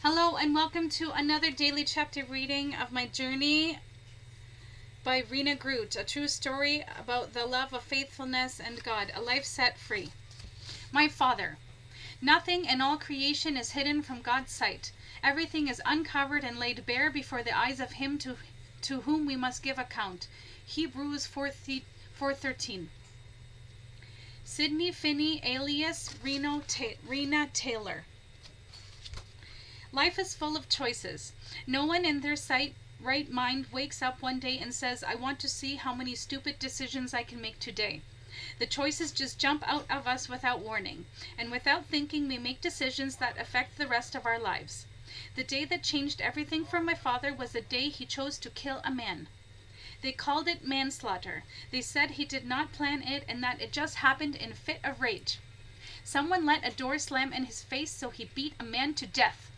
Hello and welcome to another daily chapter reading of my journey by Rena Groot, a true story about the love of faithfulness and God, a life set free. My Father, nothing in all creation is hidden from God's sight. Everything is uncovered and laid bare before the eyes of him to whom we must give account. Hebrews 4:13. Sidney Finney alias Rena Taylor. Life is full of choices. No one in their right mind wakes up one day and says, I want to see how many stupid decisions I can make today. The choices just jump out of us without warning, and without thinking we make decisions that affect the rest of our lives. The day that changed everything for my father was the day he chose to kill a man. They called it manslaughter. They said he did not plan it and that it just happened in a fit of rage. Someone let a door slam in his face, so he beat a man to death.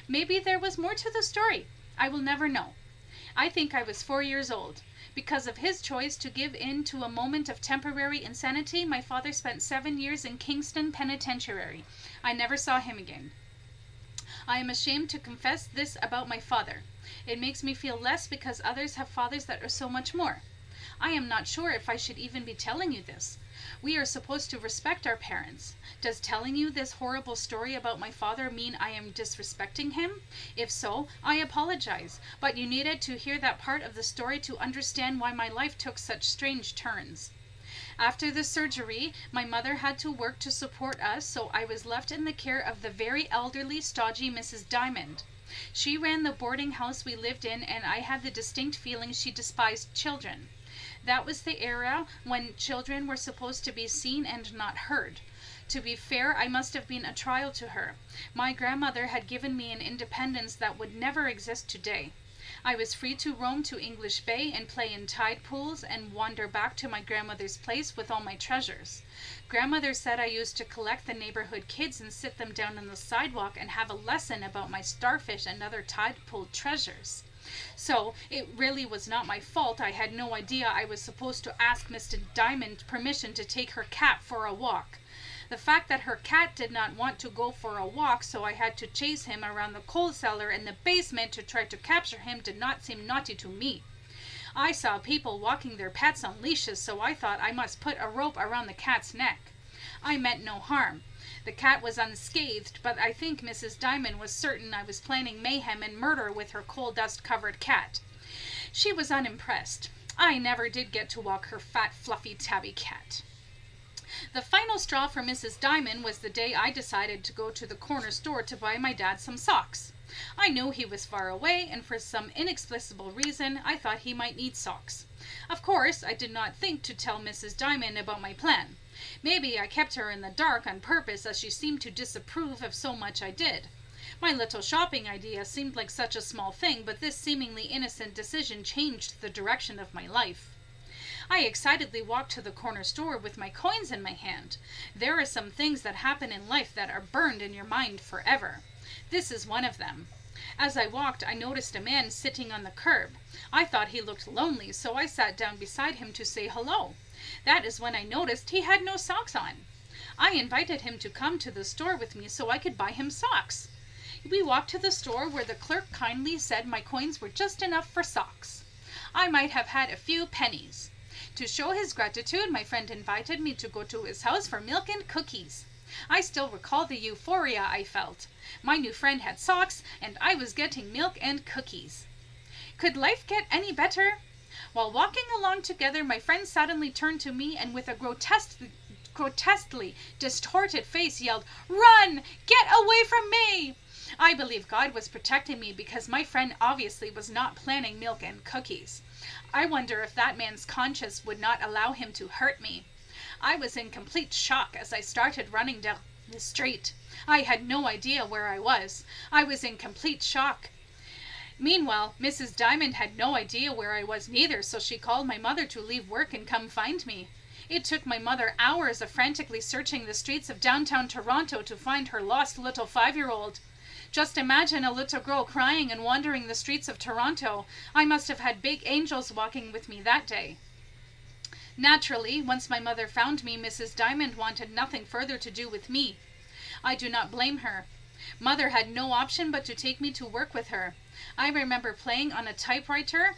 Maybe there was more to the story. I will never know. I think I was 4 years old. Because of his choice to give in to a moment of temporary insanity, my father spent 7 years in Kingston Penitentiary. I never saw him again. I am ashamed to confess this about my father. It makes me feel less because others have fathers that are so much more. I am not sure if I should even be telling you this. We are supposed to respect our parents. Does telling you this horrible story about my father mean I am disrespecting him? If so, I apologize, but you needed to hear that part of the story to understand why my life took such strange turns. After the surgery, my mother had to work to support us, so I was left in the care of the very elderly, stodgy Mrs. Diamond. She ran the boarding house we lived in, and I had the distinct feeling she despised children. That was the era when children were supposed to be seen and not heard. To be fair, I must have been a trial to her. My grandmother had given me an independence that would never exist today. I was free to roam to English Bay and play in tide pools and wander back to my grandmother's place with all my treasures. Grandmother said I used to collect the neighborhood kids and sit them down on the sidewalk and have a lesson about my starfish and other tide pool treasures. So it really was not my fault. I had no idea I was supposed to ask Mr. Diamond permission to take her cat for a walk. The fact that her cat did not want to go for a walk, so I had to chase him around the coal cellar and the basement to try to capture him, did not seem naughty to me. I saw people walking their pets on leashes, so I thought I must put a rope around the cat's neck. I meant no harm. The cat was unscathed, but I think Mrs. Diamond was certain I was planning mayhem and murder with her coal dust-covered cat. She was unimpressed. I never did get to walk her fat, fluffy tabby cat. The final straw for Mrs. Diamond was the day I decided to go to the corner store to buy my dad some socks. I knew he was far away, and for some inexplicable reason, I thought he might need socks. Of course, I did not think to tell Mrs. Diamond about my plan. Maybe I kept her in the dark on purpose, as she seemed to disapprove of so much I did. My little shopping idea seemed like such a small thing, but this seemingly innocent decision changed the direction of my life. I excitedly walked to the corner store with my coins in my hand. There are some things that happen in life that are burned in your mind forever. This is one of them. As I walked, I noticed a man sitting on the curb. I thought he looked lonely, so I sat down beside him to say hello. That is when I noticed he had no socks on. I invited him to come to the store with me so I could buy him socks. We walked to the store where the clerk kindly said my coins were just enough for socks. I might have had a few pennies. To show his gratitude, my friend invited me to go to his house for milk and cookies. I still recall the euphoria I felt. My new friend had socks, and I was getting milk and cookies. Could life get any better? While walking along together, my friend suddenly turned to me and with a grotesquely distorted face yelled, "Run! Get away from me!" I believe God was protecting me because my friend obviously was not planning milk and cookies. I wonder if that man's conscience would not allow him to hurt me. I was in complete shock as I started running down the street. I had no idea where I was. I was in complete shock. Meanwhile, Mrs. Diamond had no idea where I was neither, so she called my mother to leave work and come find me. It took my mother hours of frantically searching the streets of downtown Toronto to find her lost little 5-year-old. Just imagine a little girl crying and wandering the streets of Toronto. I must have had big angels walking with me that day. Naturally, once my mother found me, Mrs. Diamond wanted nothing further to do with me. I do not blame her. Mother had no option but to take me to work with her. I remember playing on a typewriter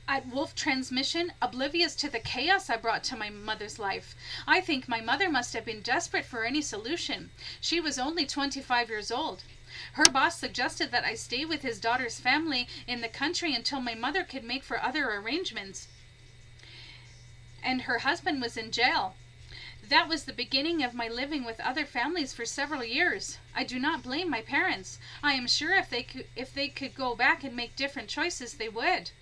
at Wolf Transmission, oblivious to the chaos I brought to my mother's life. I think my mother must have been desperate for any solution. She was only 25 years old. Her boss suggested that I stay with his daughter's family in the country until my mother could make for other arrangements. And her husband was in jail. That was the beginning of my living with other families for several years. I do not blame my parents. I am sure if they could go back and make different choices, they would.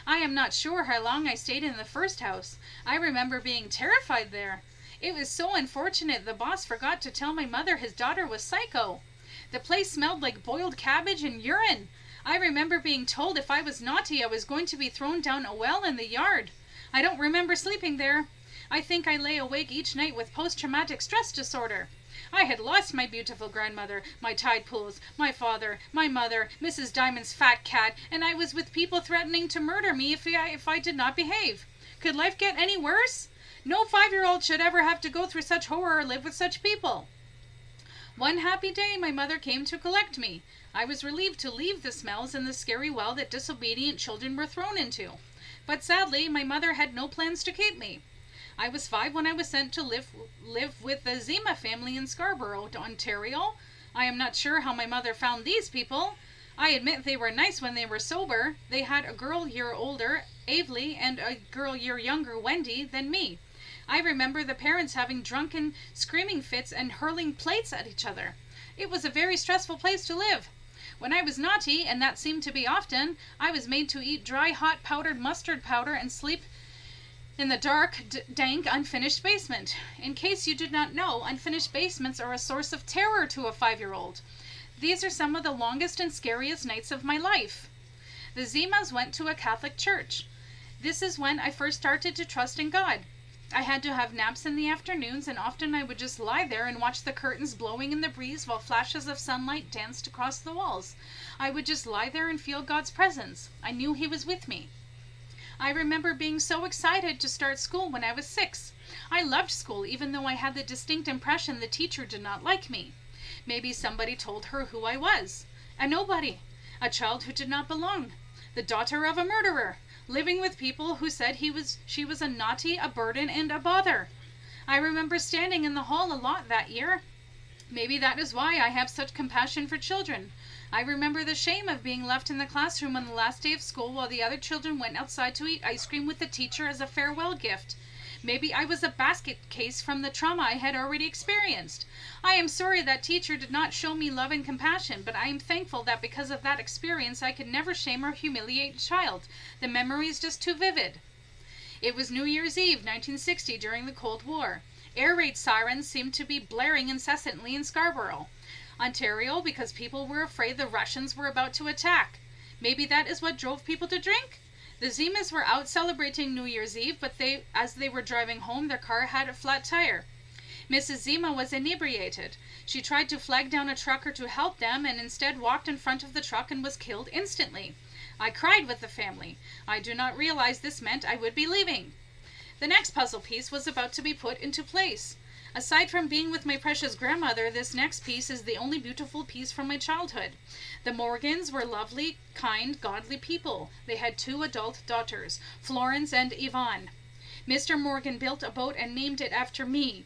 I am not sure how long I stayed in the first house. I remember being terrified there. It was so unfortunate the boss forgot to tell my mother his daughter was psycho. The place smelled like boiled cabbage and urine. I remember being told if I was naughty I was going to be thrown down a well in the yard. I don't remember sleeping there. I think I lay awake each night with post-traumatic stress disorder. I had lost my beautiful grandmother, my tide pools, my father, my mother, Mrs. Diamond's fat cat, and I was with people threatening to murder me if I did not behave. Could life get any worse? No 5-year-old should ever have to go through such horror or live with such people. One happy day, my mother came to collect me. I was relieved to leave the smells and the scary well that disobedient children were thrown into. But sadly, my mother had no plans to keep me. I was 5 when I was sent to live with the Zima family in Scarborough, Ontario. I am not sure how my mother found these people. I admit they were nice when they were sober. They had a girl a year older, Avely, and a girl a year younger, Wendy, than me. I remember the parents having drunken screaming fits and hurling plates at each other. It was a very stressful place to live. When I was naughty, and that seemed to be often, I was made to eat dry, hot powdered mustard powder and sleep in the dark, dank, unfinished basement. In case you did not know, unfinished basements are a source of terror to a 5-year-old. These are some of the longest and scariest nights of my life. The Zimas went to a Catholic church. This is when I first started to trust in God. I had to have naps in the afternoons, and often I would just lie there and watch the curtains blowing in the breeze while flashes of sunlight danced across the walls. I would just lie there and feel God's presence. I knew He was with me. I remember being so excited to start school when I was 6. I loved school, even though I had the distinct impression the teacher did not like me. Maybe somebody told her who I was. A nobody. A child who did not belong. The daughter of a murderer. Living with people who said she was a naughty, a burden, and a bother. I remember standing in the hall a lot that year. Maybe that is why I have such compassion for children. I remember the shame of being left in the classroom on the last day of school while the other children went outside to eat ice cream with the teacher as a farewell gift. Maybe I was a basket case from the trauma I had already experienced. I am sorry that teacher did not show me love and compassion, but I am thankful that because of that experience I could never shame or humiliate a child. The memory is just too vivid. It was New Year's Eve, 1960, during the Cold War. Air raid sirens seemed to be blaring incessantly in Scarborough, Ontario, because people were afraid the Russians were about to attack. Maybe that is what drove people to drink? The Zimas were out celebrating New Year's Eve, but as they were driving home, their car had a flat tire. Mrs. Zima was inebriated. She tried to flag down a trucker to help them and instead walked in front of the truck and was killed instantly. I cried with the family. I do not realize this meant I would be leaving. The next puzzle piece was about to be put into place. Aside from being with my precious grandmother, this next piece is the only beautiful piece from my childhood. The Morgans were lovely, kind, godly people. They had 2 adult daughters, Florence and Yvonne. Mr. Morgan built a boat and named it after me.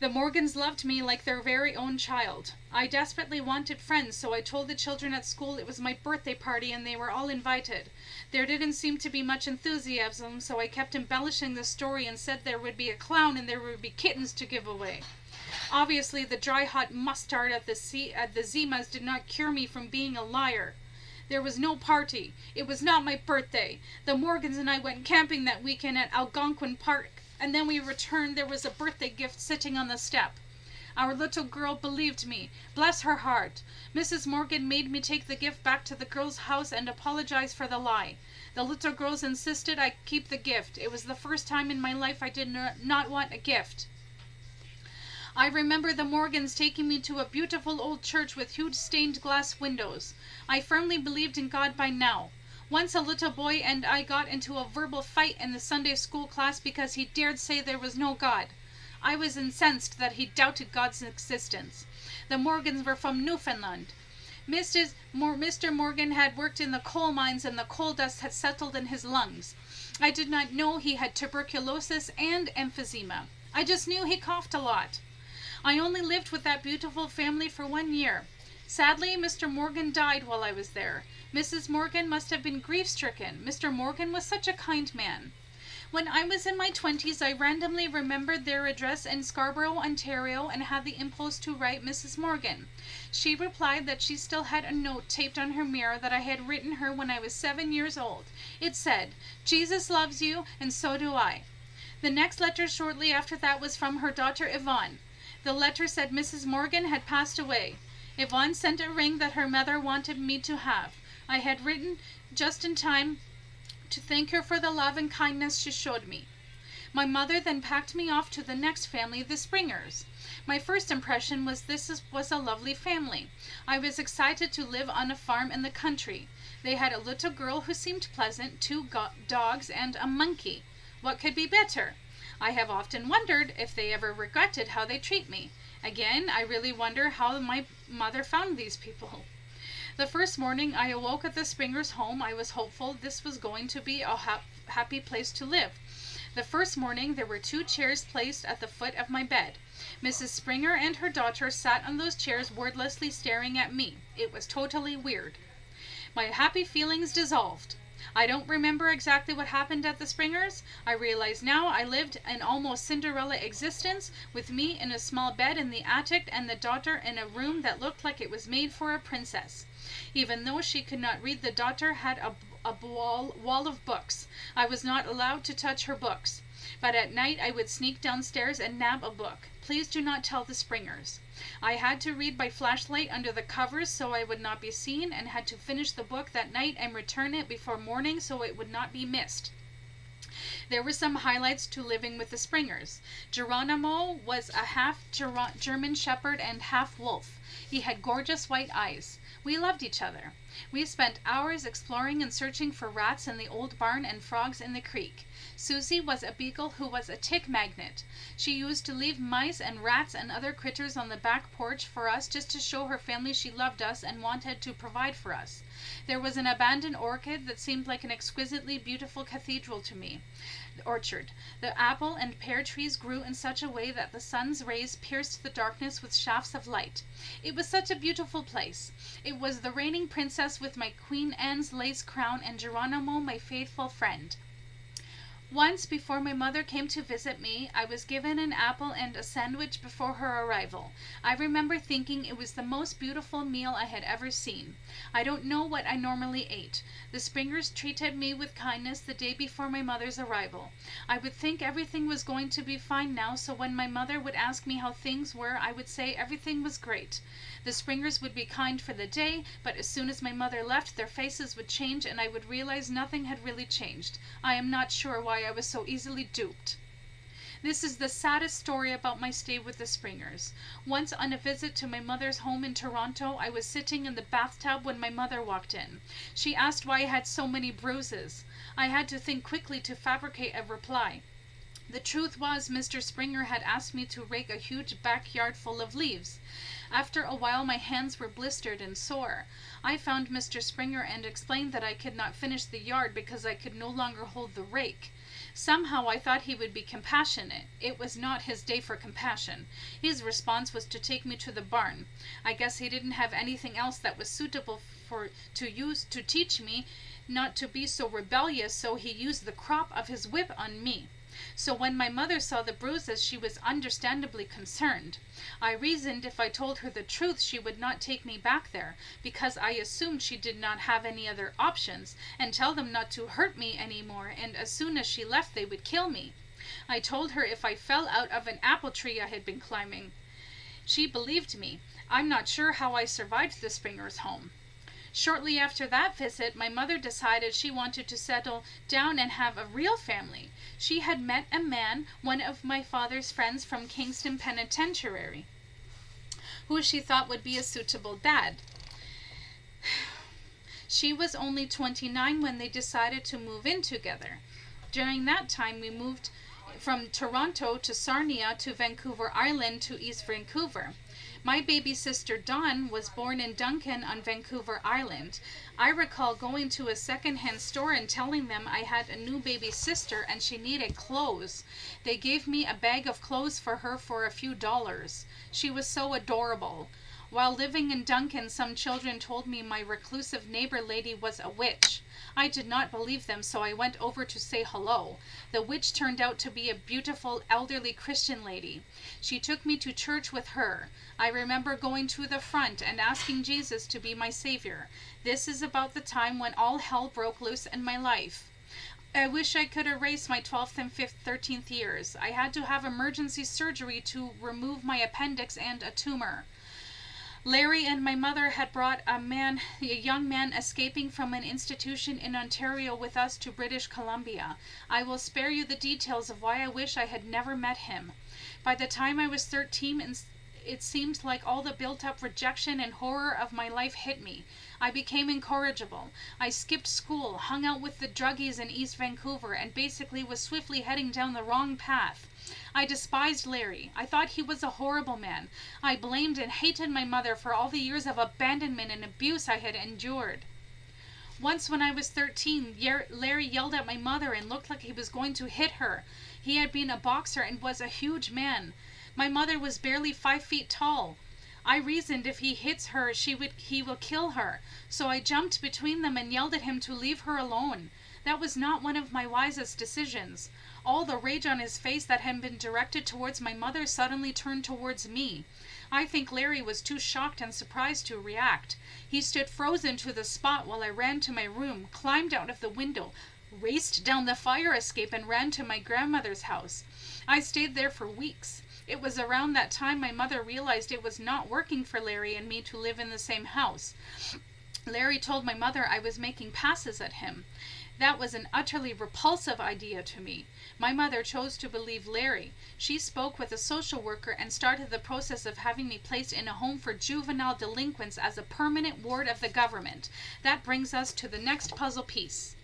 The Morgans loved me like their very own child. I desperately wanted friends, so I told the children at school it was my birthday party and they were all invited. There didn't seem to be much enthusiasm, so I kept embellishing the story and said there would be a clown and there would be kittens to give away. Obviously, the dry hot mustard at the Zimas did not cure me from being a liar. There was no party. It was not my birthday. The Morgans and I went camping that weekend at Algonquin Park, and then we returned. There was a birthday gift sitting on the step. Our little girl believed me. Bless her heart. Mrs. Morgan made me take the gift back to the girl's house and apologize for the lie. The little girls insisted I keep the gift. It was the first time in my life I did not want a gift. I remember the Morgans taking me to a beautiful old church with huge stained glass windows. I firmly believed in God by now. Once a little boy and I got into a verbal fight in the Sunday school class because he dared say there was no God. I was incensed that he doubted God's existence. The Morgans were from Newfoundland. Mr. Morgan had worked in the coal mines and the coal dust had settled in his lungs. I did not know he had tuberculosis and emphysema. I just knew he coughed a lot. I only lived with that beautiful family for 1 year. Sadly, Mr. Morgan died while I was there. Mrs. Morgan must have been grief-stricken. Mr. Morgan was such a kind man. When I was in my 20s, I randomly remembered their address in Scarborough, Ontario, and had the impulse to write Mrs. Morgan. She replied that she still had a note taped on her mirror that I had written her when I was 7 years old. It said, "Jesus loves you, and so do I." The next letter shortly after that was from her daughter Yvonne. The letter said Mrs. Morgan had passed away. Yvonne sent a ring that her mother wanted me to have. I had written just in time to thank her for the love and kindness she showed me. My mother then packed me off to the next family, the Springers. My first impression was was a lovely family. I was excited to live on a farm in the country. They had a little girl who seemed pleasant, two dogs, and a monkey. What could be better? I have often wondered if they ever regretted how they treat me. Again, I really wonder how my mother found these people. The first morning I awoke at the Springers' home, I was hopeful this was going to be a happy place to live. The first morning there were 2 chairs placed at the foot of my bed. Mrs. Springer and her daughter sat on those chairs wordlessly staring at me. It was totally weird. My happy feelings dissolved. I don't remember exactly what happened at the Springers. I realize now I lived an almost Cinderella existence, with me in a small bed in the attic and the daughter in a room that looked like it was made for a princess. Even though she could not read, the daughter had a wall of books. I was not allowed to touch her books. But at night I would sneak downstairs and nab a book. Please do not tell the Springers. I had to read by flashlight under the covers so I would not be seen, and had to finish the book that night and return it before morning so it would not be missed. There were some highlights to living with the Springers. Geronimo was a half German shepherd and half wolf. He had gorgeous white eyes. We loved each other. We spent hours exploring and searching for rats in the old barn and frogs in the creek. Susie was a beagle who was a tick magnet. She used to leave mice and rats and other critters on the back porch for us just to show her family she loved us and wanted to provide for us. There was an abandoned orchid that seemed like an exquisitely beautiful cathedral to me. Orchard. The apple and pear trees grew in such a way that the sun's rays pierced the darkness with shafts of light. It was such a beautiful place. It was the reigning princess with my Queen Anne's lace crown and Geronimo, my faithful friend. Once, before my mother came to visit me, I was given an apple and a sandwich before her arrival. I remember thinking it was the most beautiful meal I had ever seen. I don't know what I normally ate. The Springers treated me with kindness the day before my mother's arrival. I would think everything was going to be fine now, so when my mother would ask me how things were, I would say everything was great. The Springers would be kind for the day, but as soon as my mother left, their faces would change and I would realize nothing had really changed. I am not sure why I was so easily duped. This is the saddest story about my stay with the Springers. Once on a visit to my mother's home in Toronto, I was sitting in the bathtub when my mother walked in. She asked why I had so many bruises. I had to think quickly to fabricate a reply. The truth was, Mr. Springer had asked me to rake a huge backyard full of leaves. After a while, my hands were blistered and sore. I found Mr. Springer and explained that I could not finish the yard because I could no longer hold the rake. Somehow I thought he would be compassionate. It was not his day for compassion. His response was to take me to the barn. I guess he didn't have anything else that was suitable to teach me not to be so rebellious, so he used the crop of his whip on me. So when my mother saw the bruises, she was understandably concerned. I reasoned if I told her the truth, she would not take me back there, because I assumed she did not have any other options, and tell them not to hurt me anymore, and as soon as she left, they would kill me. I told her if I fell out of an apple tree I had been climbing. She believed me. I'm not sure how I survived the Springers' home. Shortly after that visit, my mother decided she wanted to settle down and have a real family. She had met a man, one of my father's friends from Kingston Penitentiary, who she thought would be a suitable dad. She was only 29 when they decided to move in together. During that time, we moved from Toronto to Sarnia to Vancouver Island to East Vancouver. My baby sister Dawn was born in Duncan on Vancouver Island. I recall going to a second-hand store and telling them I had a new baby sister and she needed clothes. They gave me a bag of clothes for her for a few dollars. She was so adorable. While living in Duncan, some children told me my reclusive neighbor lady was a witch. I did not believe them, so I went over to say hello. The witch turned out to be a beautiful elderly Christian lady. She took me to church with her. I remember going to the front and asking Jesus to be my savior. This is about the time when all hell broke loose in my life. I wish I could erase my 12th and 13th years. I had to have emergency surgery to remove my appendix and a tumor. Larry and my mother had brought a young man escaping from an institution in Ontario with us to British Columbia. I will spare you the details of why I wish I had never met him. By the time I was 13, it seemed like all the built-up rejection and horror of my life hit me. I became incorrigible. I skipped school, hung out with the druggies in East Vancouver, and basically was swiftly heading down the wrong path. I despised Larry. I thought he was a horrible man. I blamed and hated my mother for all the years of abandonment and abuse I had endured. Once when I was 13, Larry yelled at my mother and looked like he was going to hit her. He had been a boxer and was a huge man. My mother was barely 5 feet tall. I reasoned if he hits her, he will kill her. So I jumped between them and yelled at him to leave her alone. That was not one of my wisest decisions. All the rage on his face that had been directed towards my mother suddenly turned towards me. I think Larry was too shocked and surprised to react. He stood frozen to the spot while I ran to my room, climbed out of the window, raced down the fire escape, and ran to my grandmother's house. I stayed there for weeks. It was around that time my mother realized it was not working for Larry and me to live in the same house. Larry told my mother I was making passes at him. That was an utterly repulsive idea to me. My mother chose to believe Larry. She spoke with a social worker and started the process of having me placed in a home for juvenile delinquents as a permanent ward of the government. That brings us to the next puzzle piece.